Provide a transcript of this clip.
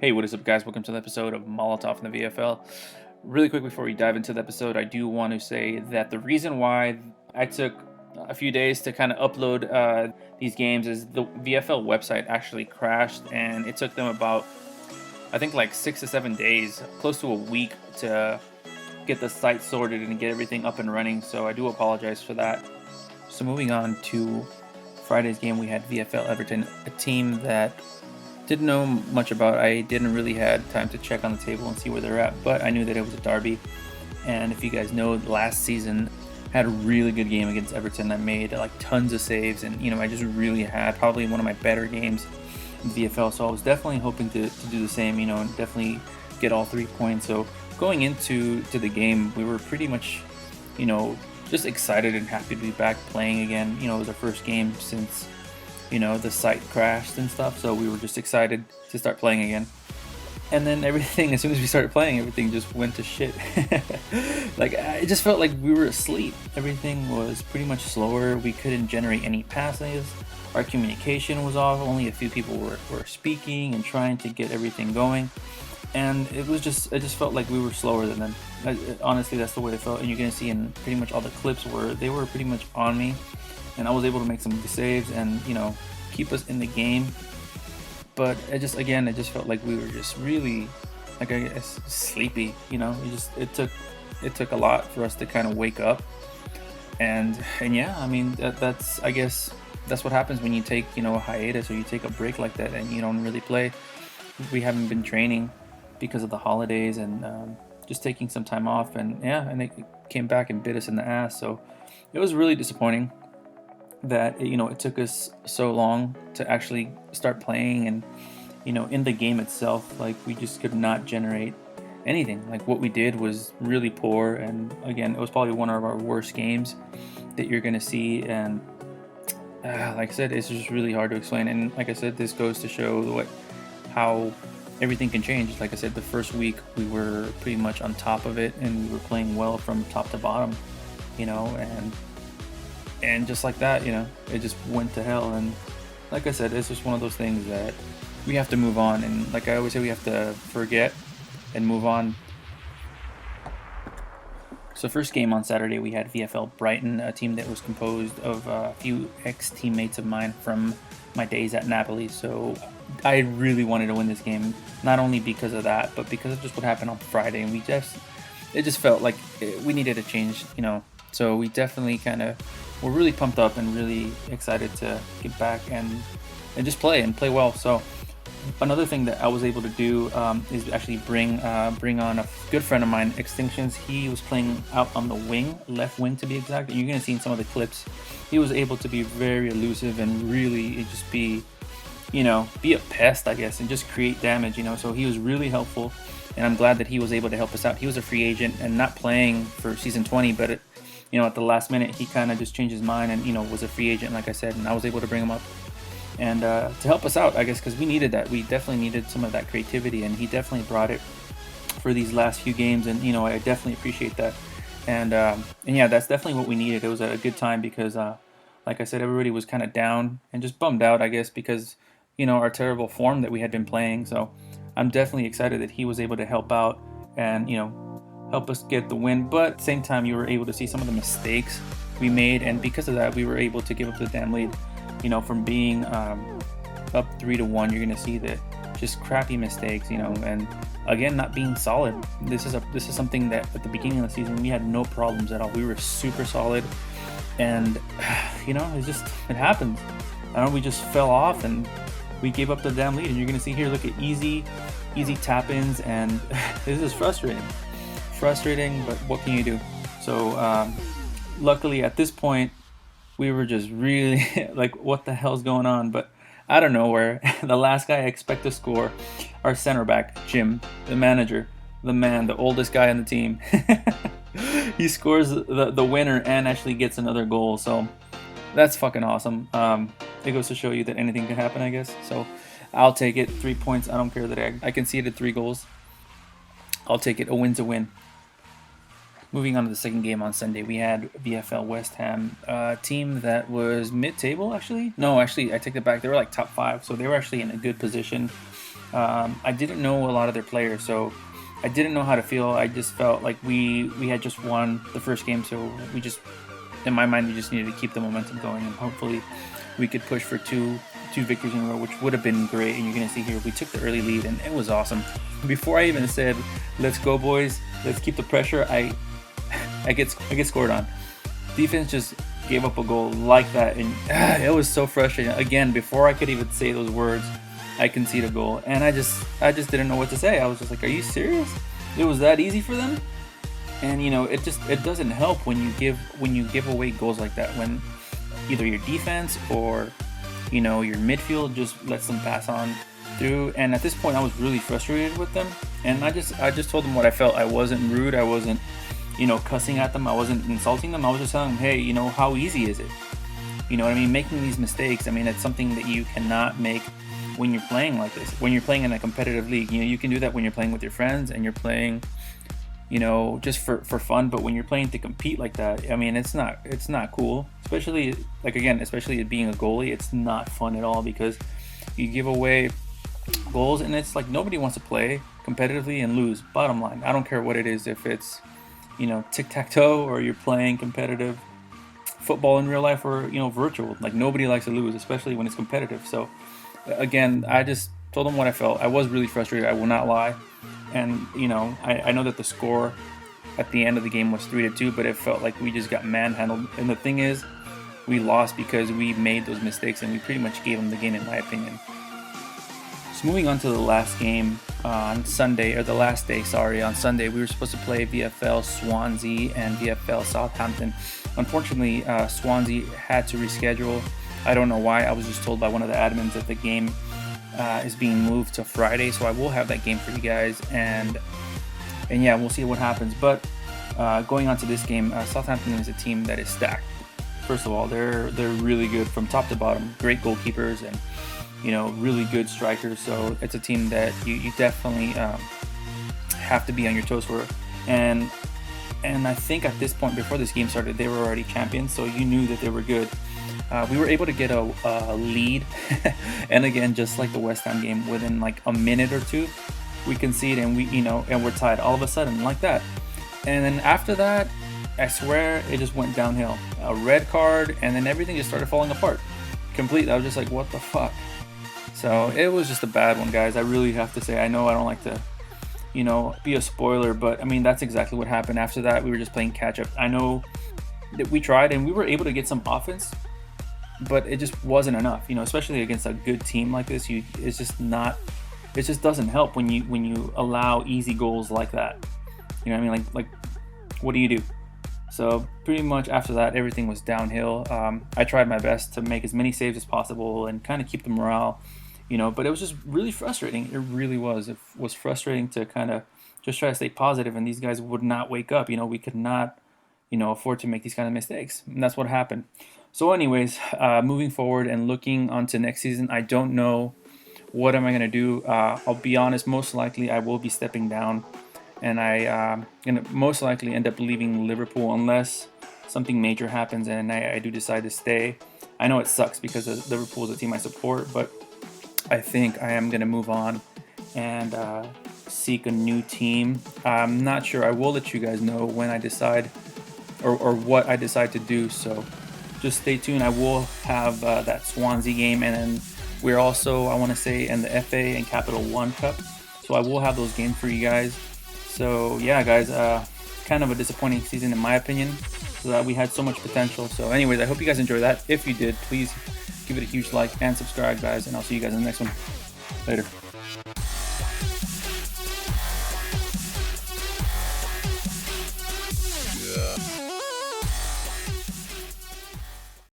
Hey, what is up, guys? Welcome to the episode of Molotov in the VFL. Really quick before we dive into the episode, I do want to say that the reason why I took a few days to kind of upload these games is the VFL website actually crashed, and it took them about, I think, like 6 to 7 days, close to a week, to get the site sorted and get everything up and running. So I do apologize for that. So moving on to Friday's game, we had VFL Everton, a team that didn't know much about. I didn't really had time to check on the table and see where they're at, but I knew that it was a derby. And if you guys know, last season had a really good game against Everton. I made like tons of saves, and I just really had probably one of my better games in VFL. So I was definitely hoping to do the same, and definitely get all 3 points. So going into the game, we were pretty much, just excited and happy to be back playing again. It was our first game since the site crashed and stuff, so we were just excited to start playing again. And then everything, as soon as we started playing, everything just went to shit. Like, it just felt like we were asleep. Everything was pretty much slower. We couldn't generate any passes. Our communication was off. Only a few people were speaking and trying to get everything going. And it just felt like we were slower than them. Honestly, that's the way it felt. And you're going to see in pretty much all the clips where they were pretty much on me. And I was able to make some saves and, keep us in the game. But it just felt like we were just really, like, I guess, sleepy. It took a lot for us to kind of wake up. And yeah, I mean, that's what happens when you take, a hiatus, or you take a break like that and you don't really play. We haven't been training because of the holidays and just taking some time off. And yeah, and it came back and bit us in the ass. So it was really disappointing that it took us so long to actually start playing. And in the game itself, like, we just could not generate anything. Like, what we did was really poor, and again, it was probably one of our worst games that you're gonna see. And like I said, it's just really hard to explain. And like I said, this goes to show how everything can change. Like I said, the first week we were pretty much on top of it and we were playing well from top to bottom, and just like that, it just went to hell. And like I said, it's just one of those things that we have to move on. And like I always say, we have to forget and move on. So first game on Saturday, we had VFL Brighton, a team that was composed of a few ex-teammates of mine from my days at Napoli. So I really wanted to win this game, not only because of that, but because of just what happened on Friday. And it just felt like we needed a change, So we definitely we're really pumped up and really excited to get back and just play well. So another thing that I was able to do is actually bring on a good friend of mine, Extinctions. He was playing out on the wing, left wing to be exact. And you're going to see in some of the clips, he was able to be very elusive and really just be a pest, I guess, and just create damage, So he was really helpful, and I'm glad that he was able to help us out. He was a free agent and not playing for season 20, but at the last minute, he kind of just changed his mind and, was a free agent, like I said, and I was able to bring him up and to help us out, I guess, because we needed that. We definitely needed some of that creativity, and he definitely brought it for these last few games, and, I definitely appreciate that. And yeah, that's definitely what we needed. It was a good time because, like I said, everybody was kind of down and just bummed out, I guess, because, our terrible form that we had been playing. So I'm definitely excited that he was able to help out and, help us get the win. But at the same time, you were able to see some of the mistakes we made, and because of that, we were able to give up the damn lead. From being up 3-1, you're gonna see that just crappy mistakes, and again, not being solid. This is something that at the beginning of the season we had no problems at all. We were super solid, and it happens. We just fell off and we gave up the damn lead. And you're gonna see here, look at easy tap-ins, and this is frustrating, but what can you do? So luckily at this point, we were just really like, what the hell's going on? But out of nowhere, the last guy I expect to score, our center back, Jim, the manager, the man, the oldest guy on the team, he scores the winner and actually gets another goal. So that's fucking awesome. It goes to show you that anything can happen, I guess. So I'll take it. 3 points. I don't care that I conceded 3 goals. I'll take it. A win's a win. Moving on to the second game on Sunday, we had VFL West Ham, a team that was mid-table, actually. No, actually, I take it back. They were like top 5, so they were actually in a good position. I didn't know a lot of their players, so I didn't know how to feel. I just felt like we had just won the first game, so we just, in my mind, we just needed to keep the momentum going, and hopefully we could push for two victories in a row, which would have been great. And you're gonna see here we took the early lead, and it was awesome. Before I even said, "Let's go, boys! Let's keep the pressure," I get scored on. Defense just gave up a goal like that, and it was so frustrating. Again, before I could even say those words, I concede a goal, and I just didn't know what to say. I was just like, "Are you serious? It was that easy for them?" And it doesn't help when you give away goals like that, when either your defense or your midfield just lets them pass on through. And at this point, I was really frustrated with them, and I just told them what I felt. I wasn't rude. I wasn't cussing at them. I wasn't insulting them. I was just telling them, hey, how easy is it? You know what I mean? Making these mistakes, I mean, it's something that you cannot make when you're playing like this. When you're playing in a competitive league, you can do that when you're playing with your friends and you're playing, just for fun. But when you're playing to compete like that, I mean, it's not cool. Especially it being a goalie, it's not fun at all, because you give away goals, and it's like nobody wants to play competitively and lose. Bottom line, I don't care what it is, if it's tic-tac-toe or you're playing competitive football in real life or virtual. Like, nobody likes to lose, especially when it's competitive. So again, I just told them what I felt. I was really frustrated, I will not lie. And I know that the score at the end of the game was 3-2, but it felt like we just got manhandled. And the thing is, we lost because we made those mistakes, and we pretty much gave them the game, in my opinion. So moving on to the last game on Sunday, or the last day, sorry, on Sunday, we were supposed to play VFL Swansea and VFL Southampton. Unfortunately, Swansea had to reschedule. I don't know why. I was just told by one of the admins that the game is being moved to Friday, so I will have that game for you guys, and yeah, we'll see what happens. But going on to this game, Southampton is a team that is stacked. First of all, they're really good from top to bottom. Great goalkeepers and really good strikers. So it's a team that you definitely have to be on your toes for. And I think at this point, before this game started, they were already champions, so you knew that they were good. We were able to get a lead, and again, just like the West Ham game, within like a minute or two, we concede, and we're tied all of a sudden like that. And then after that, I swear it just went downhill. A red card, and then everything just started falling apart completely. I was just like, what the fuck? So it was just a bad one, guys. I really have to say, I know I don't like to be a spoiler, but I mean, that's exactly what happened. After that, we were just playing catch up. I know that we tried and we were able to get some offense, but it just wasn't enough, especially against a good team like this. It just doesn't help when you allow easy goals like that. You know what I mean? Like what do you do? So pretty much after that, everything was downhill. I tried my best to make as many saves as possible and kind of keep the morale, but it was just really frustrating. It really was. It was frustrating to kind of just try to stay positive, and these guys would not wake up. We could not, afford to make these kind of mistakes, and that's what happened. So anyways, moving forward and looking onto next season, I don't know what am I going to do. I'll be honest, most likely I will be stepping down, and I'm going to most likely end up leaving Liverpool unless something major happens and I do decide to stay. I know it sucks because Liverpool is a team I support, but I think I am going to move on and seek a new team. I'm not sure. I will let you guys know when I decide or what I decide to do, so just stay tuned. I will have that Swansea game, and then we're also, I want to say, in the FA and Capital One Cup, so I will have those games for you guys. So yeah, guys, kind of a disappointing season in my opinion, so that we had so much potential. So anyways, I hope you guys enjoyed that. If you did, please give it a huge like and subscribe, guys, and I'll see you guys in the next one. Later.